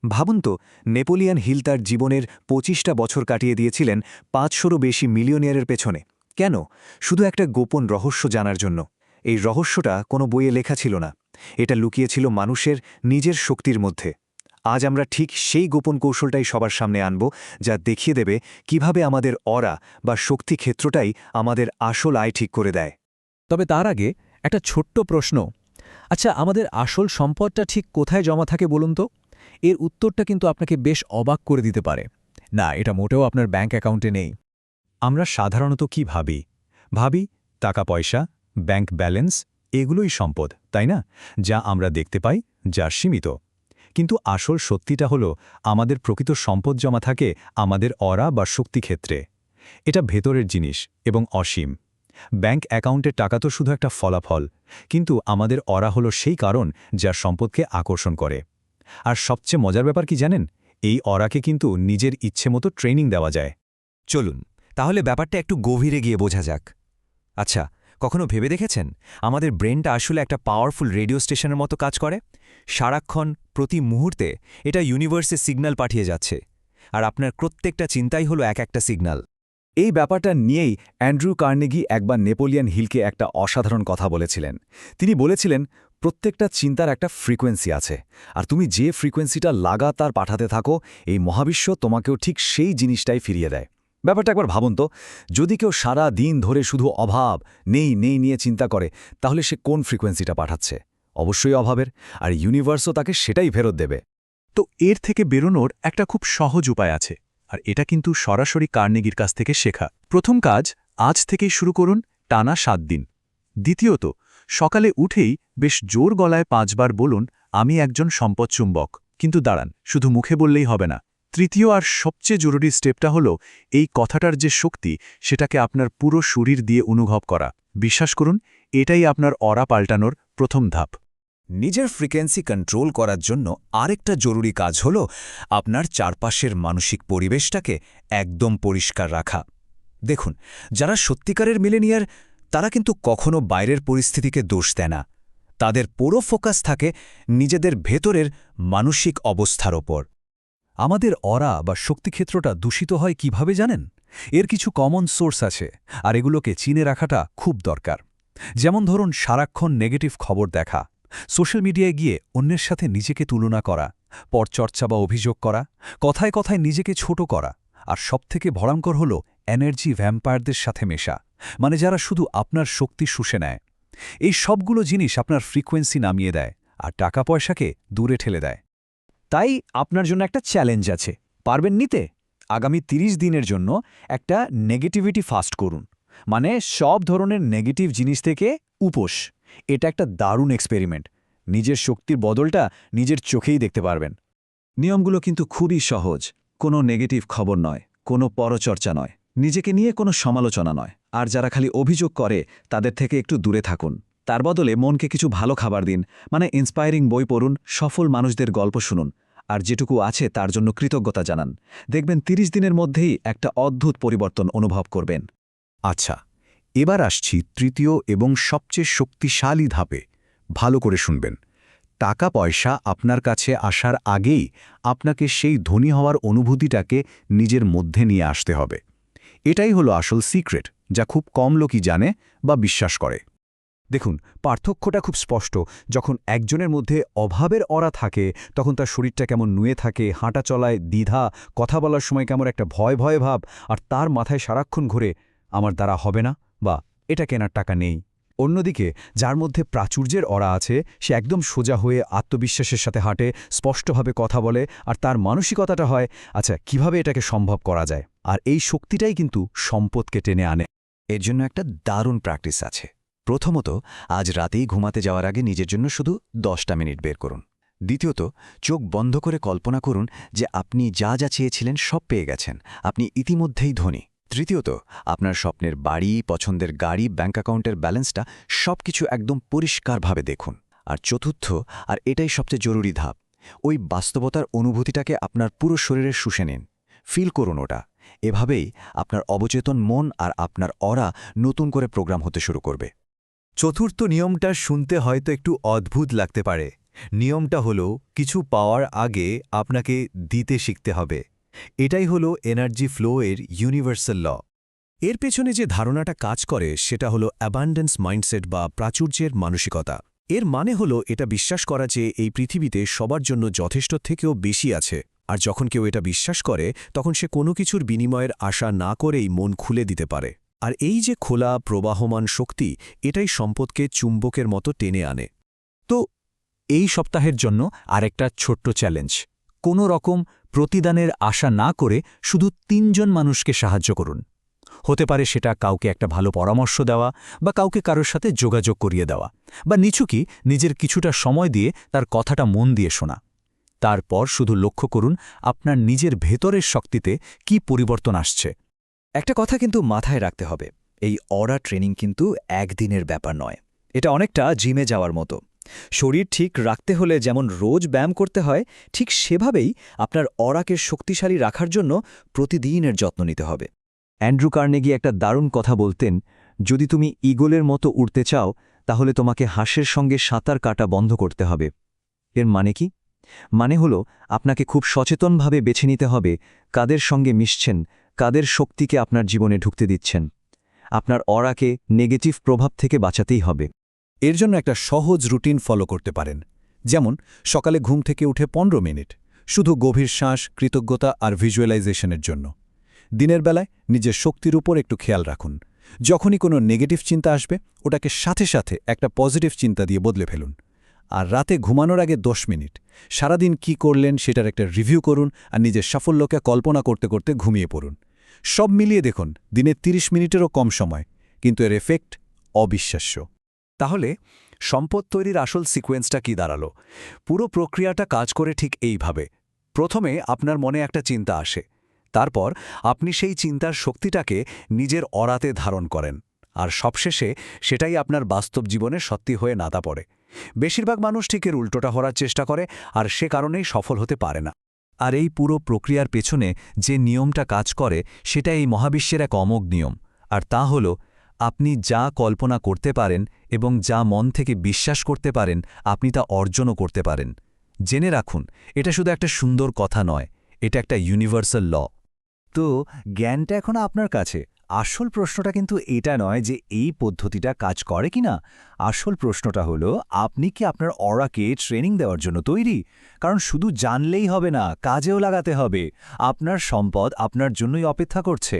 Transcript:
ভাবুন তো, Napoleon hill তার জীবনের ২৫টা বছর কাটিয়ে দিয়েছিলেন ৫০০রও বেশি মিলিয়নিয়ারের পেছনে। কেন? শুধু একটা গোপন রহস্য জানার জন্য। এই রহস্যটা কোনো বইয়ে লেখা ছিল না। এটা লুকিয়েছিল মানুষের নিজের শক্তির মধ্যে। আজ আমরা ঠিক সেই গোপন কৌশলটাই সবার সামনে আনব, যা দেখিয়ে দেবে কিভাবে আমাদের অরা বা শক্তি ক্ষেত্রটাই আমাদের আসল আয় ঠিক করে দেয়। তবে তার আগে একটা ছোট্ট প্রশ্ন। আচ্ছা, আমাদের আসল সম্পদটা ঠিক কোথায় জমা থাকে বলুন তো? এর উত্তরটা কিন্তু আপনাকে বেশ অবাক করে দিতে পারে। না, এটা মোটেও আপনার ব্যাংক অ্যাকাউন্টে নেই। আমরা সাধারণত কি ভাবি? ভাবি টাকা পয়সা, ব্যাংক ব্যালেন্স, এগুলোই সম্পদ, তাই না? যা আমরা দেখতে পাই, যা সীমিত। কিন্তু আসল সত্যিটা হলো আমাদের প্রকৃত সম্পদ জমা থাকে আমাদের অরা বা শক্তিক্ষেত্রে। এটা ভেতরের জিনিস এবং অসীম। ব্যাংক অ্যাকাউন্টের টাকা তো শুধু একটা ফলাফল, কিন্তু আমাদের অরা হলো সেই কারণ যা সম্পদকে আকর্ষণ করে। আর সবচেয়ে মজার ব্যাপার কি জানেন? এই অরাকে কিন্তু নিজের ইচ্ছে মতো ট্রেনিং দেওয়া যায়। চলুন তাহলে ব্যাপারটা একটু গভীরে গিয়ে বোঝা যাক। আচ্ছা, কখনো ভেবে দেখেছেন আমাদের ব্রেনটা আসলে একটা পাওয়ারফুল রেডিও স্টেশনের মতো কাজ করে? সারাক্ষণ প্রতি মুহূর্তে এটা ইউনিভার্সে সিগন্যাল পাঠিয়ে যাচ্ছে, আর আপনার প্রত্যেকটা চিন্তাই হলো এক একটা সিগন্যাল। এই ব্যাপারটা নিয়েই অ্যান্ড্রু কার্নেগি একবার নেপোলিয়ান হিলকে একটা অসাধারণ কথা বলেছিলেন। তিনি বলেছিলেন, প্রত্যেকটা চিন্তার একটা ফ্রিকোয়েন্সি আছে, আর তুমি যে ফ্রিকোয়েন্সিটা লাগাতার পাঠাতে থাকো, এই মহাবিশ্ব তোমাকেও ঠিক সেই জিনিসটাই ফিরিয়ে দেয়। ব্যাপারটা একবার ভাবুন তো, যদি কেউ সারা দিন ধরে শুধু অভাব, নেই নেই নিয়ে চিন্তা করে, তাহলে সে কোন ফ্রিকোয়েন্সিটা পাঠাচ্ছে? অবশ্যই অভাবের, আর ইউনিভার্সও তাকে সেটাই ফেরত দেবে। তো এর থেকে বেরোনোর একটা খুব সহজ উপায় আছে, আর এটা কিন্তু সরাসরি কার্নেগির কাছ থেকে শেখা। প্রথম কাজ, আজ থেকেই শুরু করুন টানা ৭ দিন। দ্বিতীয়ত, সকালে উঠেই বেশ জোর গলায় ৫ বার বলুন, আমি একজন সম্পদ চুম্বক। কিন্তু দাঁড়ান, শুধু মুখে বললেই হবে না। তৃতীয় আর সবচেয়ে জরুরি স্টেপটা হলো এই কথাটার যে শক্তি, সেটাকে আপনার পুরো শরীর দিয়ে অনুভব করা। বিশ্বাস করুন, এটাই আপনার অরা পাল্টানোর প্রথম ধাপ। নিজের ফ্রিকোয়েন্সি কন্ট্রোল করার জন্য আরেকটা জরুরি কাজ হলো আপনার চারপাশের মানসিক পরিবেশটাকে একদম পরিষ্কার রাখা। দেখুন, যারা সত্যিকারের মিলেনিয়ার, তারা কিন্তু কখনো বাইরের পরিস্থিতিকে দোষ দেয় না। তাদের পুরো ফোকাস থাকে নিজেদের ভেতরের মানসিক অবস্থার ওপর। আমাদের অরা বা শক্তিক্ষেত্রটা দূষিত হয় কিভাবে জানেন? এর কিছু কমন সোর্স আছে, আর এগুলোকে চিনে রাখাটা খুব দরকার। যেমন ধরুন, সারাক্ষণ নেগেটিভ খবর দেখা, সোশ্যাল মিডিয়ায় গিয়ে অন্যের সাথে নিজেকে তুলনা করা, পরচর্চা বা অভিযোগ করা, কথায় কথায় নিজেকে ছোট করা, আর সবথেকে ভয়ঙ্কর হল এনার্জি ভ্যাম্পায়ারদের সাথে মেশা, মানে যারা শুধু আপনার শক্তি শুষে নেয়। এই সবগুলো জিনিস আপনার ফ্রিকোয়েন্সি নামিয়ে দেয় আর টাকা পয়সাকে দূরে ঠেলে দেয়। তাই আপনার জন্য একটা চ্যালেঞ্জ আছে, পারবেন নিতে? আগামী ৩০ দিনের জন্য একটা নেগেটিভিটি ফাস্ট করুন, মানে সব ধরনের নেগেটিভ জিনিস থেকে উপোস। এটা একটা দারুণ এক্সপেরিমেন্ট। নিজের শক্তির বদলটা নিজের চোখেই দেখতে পারবেন। নিয়মগুলো কিন্তু খুবই সহজ। কোনো নেগেটিভ খবর নয়, কোনো পরচর্চা নয়, নিজেকে নিয়ে কোনো সমালোচনা নয়। আর যারা খালি অভিযোগ করে, তাদের থেকে একটু দূরে থাকুন। তার বদলে মনকে কিছু ভালো খাবার দিন, মানে ইন্সপায়ারিং বই পড়ুন, সফল মানুষদের গল্প শুনুন, আর যেটুকু আছে তার জন্য কৃতজ্ঞতা জানান। দেখবেন ৩০ দিনের মধ্যেই একটা অদ্ভুত পরিবর্তন অনুভব করবেন। আচ্ছা, এবার আসছি তৃতীয় এবং সবচেয়ে শক্তিশালী ধাপে। ভালো করে শুনবেন। টাকা পয়সা আপনার কাছে আসার আগেই আপনাকে সেই ধনী হওয়ার অনুভূতিটাকে নিজের মধ্যে নিয়ে আসতে হবে। এটাই হলো আসল সিক্রেট, যা খুব কম লোকই জানে বা বিশ্বাস করে। দেখুন, পার্থক্যটা খুব স্পষ্ট। যখন একজনের মধ্যে অভাবের অরা থাকে, তখন তার শরীরটা কেমন নুয়ে থাকে, হাঁটা চলায় দ্বিধা, কথা বলার সময় কেমন একটা ভয় ভয় ভাব, আর তার মাথায় সারাক্ষণ ঘুরে আমার দ্বারা হবে না বা এটা কেনার টাকা নেই। অন্যদিকে যার মধ্যে প্রাচুর্যের অরা আছে, সে একদম সোজা হয়ে আত্মবিশ্বাসের সাথে হাঁটে, স্পষ্টভাবে কথা বলে, আর তার মানসিকতাটা হয়, আচ্ছা, কিভাবে এটাকে সম্ভব করা যায়। আর এই শক্তিটাই কিন্তু সম্পদকে টেনে আনে। এর জন্য একটা দারুণ প্র্যাকটিস আছে। প্রথমত, আজ রাতেই ঘুমাতে যাওয়ার আগে নিজের জন্য শুধু 10টা মিনিট বের করুন। দ্বিতীয়ত, চোখ বন্ধ করে কল্পনা করুন যে আপনি যা যা চেয়েছিলেন সব পেয়ে গেছেন, আপনি ইতিমধ্যেই ধনী। তৃতীয়ত, আপনার স্বপ্নের বাড়ি, পছন্দের গাড়ি, ব্যাংক অ্যাকাউন্টের ব্যালেন্সটা সবকিছু একদম পরিষ্কারভাবে দেখুন। আর চতুর্থ, আর এটাই সবচেয়ে জরুরি ধাপ, ওই বাস্তবতার অনুভূতিটাকে আপনার পুরো শরীরে শুষে নিন। ফিল করুন ওটা। এভাবেই আপনার অবচেতন মন আর আপনার অরা নতুন করে প্রোগ্রাম হতে শুরু করবে। চতুর্থ নিয়মটা শুনতে হয়তো একটু অদ্ভুত লাগতে পারে, নিয়মটা হলো কিছু পাওয়ার আগে আপনাকে দিতে শিখতে হবে। এটাই হলো এনার্জি ফ্লো এর ইউনিভার্সাল ল। এর পেছনে যে ধারণাটা কাজ করে সেটা হলো অ্যাবান্ডেন্স মাইন্ডসেট বা প্রাচুর্যের মানসিকতা। এর মানে হলো এটা বিশ্বাস করা যে এই পৃথিবীতে সবার জন্য যথেষ্ট থেকেও বেশি আছে, আর যখন কেউ এটা বিশ্বাস করে তখন সে কোনো কিছুর বিনিময়ের আশা না করেই মন খুলে দিতে পারে। আর এই যে খোলা প্রবাহমান শক্তি, এটাই সম্পদকে চুম্বকের মতো টেনে আনে। তো এই সপ্তাহের জন্য আরেকটা ছোট্ট চ্যালেঞ্জ। কোনো রকম প্রতিদানের আশা না করে শুধু ৩ জন মানুষকে সাহায্য করুন। হতে পারে সেটা কাউকে একটা ভালো পরামর্শ দেওয়া, বা কাউকে কারোর সাথে যোগাযোগ করিয়ে দেওয়া, বা নিছুকি নিজের কিছুটা সময় দিয়ে তার কথাটা মন দিয়ে শোনা। তারপর শুধু লক্ষ্য করুন আপনার নিজের ভেতরের শক্তিতে কি পরিবর্তন আসছে। একটা কথা কিন্তু মাথায় রাখতে হবে, এই অরা ট্রেনিং কিন্তু একদিনের ব্যাপার নয়। এটা অনেকটা জিমে যাওয়ার মতো। শরীর ঠিক রাখতে হলে যেমন রোজ ব্যায়াম করতে হয়, ঠিক সেভাবেই আপনার অরাকে শক্তিশালী রাখার জন্য প্রতিদিনের যত্ন নিতে হবে। অ্যান্ড্রু কার্নেগি একটা দারুণ কথা বলতেন, যদি তুমি ঈগলের মতো উড়তে চাও তাহলে তোমাকে হাঁসের সঙ্গে সাঁতার কাটা বন্ধ করতে হবে। এর মানে কি? মানে হলো আপনাকে খুব সচেতনভাবে বেছে নিতে হবে কাদের সঙ্গে মিশছেন, কাদের শক্তিকে আপনার জীবনে ঢুকতে দিচ্ছেন। আপনার অরাকে নেগেটিভ প্রভাব থেকে বাঁচাতেই হবে। এর জন্য একটা সহজ রুটিন ফলো করতে পারেন। যেমন সকালে ঘুম থেকে উঠে 15 মিনিট শুধু গভীর শ্বাস, কৃতজ্ঞতা আর ভিজুয়ালাইজেশনের জন্য। দিনের বেলায় নিজের শক্তির উপর একটু খেয়াল রাখুন। যখনই কোনো নেগেটিভ চিন্তা আসবে ওটাকে সাথে সাথে একটা পজিটিভ চিন্তা দিয়ে বদলে ফেলুন। আর রাতে ঘুমানোর আগে 10 মিনিট সারাদিন কি করলেন সেটার একটা রিভিউ করুন, আর নিজের সাফল্যকে কল্পনা করতে করতে ঘুমিয়ে পড়ুন। সব মিলিয়ে দেখুন দিনে 30 মিনিটেরও কম সময়, কিন্তু এর এফেক্ট অবিশ্বাস্য। তাহলে সম্পদ তৈরির আসল সিকোয়েন্সটা কি দাঁড়ালো? পুরো প্রক্রিয়াটা কাজ করে ঠিক এইভাবে। প্রথমে আপনার মনে একটা চিন্তা আসে, তারপর আপনি সেই চিন্তার শক্তিটাকে নিজের অরাতে ধারণ করেন, আর সবশেষে সেটাই আপনার বাস্তব জীবনে সত্যি হয়ে নাতা পড়ে। বেশিরভাগ মানুষ ঠিক এর উল্টোটা হওয়ার চেষ্টা করে, আর সে কারণেই সফল হতে পারে না। আর এই পুরো প্রক্রিয়ার পেছনে যে নিয়মটা কাজ করে সেটা এই মহাবিশ্বের এক অমোঘ নিয়ম, আর তা হল আপনি যা কল্পনা করতে পারেন এবং যা মন থেকে বিশ্বাস করতে পারেন আপনি তা অর্জনও করতে পারেন। জেনে রাখুন, এটা শুধু একটা সুন্দর কথা নয়, এটা একটা ইউনিভার্সাল ল। তো জ্ঞানটা এখন আপনার কাছে। আসল প্রশ্নটা কিন্তু এটা নয় যে এই পদ্ধতিটা কাজ করে কিনা। আসল প্রশ্নটা হলো আপনি কি আপনার অরাকে ট্রেনিং দেওয়ার জন্য তৈরি? কারণ শুধু জানলেই হবে না, কাজেও লাগাতে হবে। আপনার সম্পদ আপনার জন্যই অপেক্ষা করছে।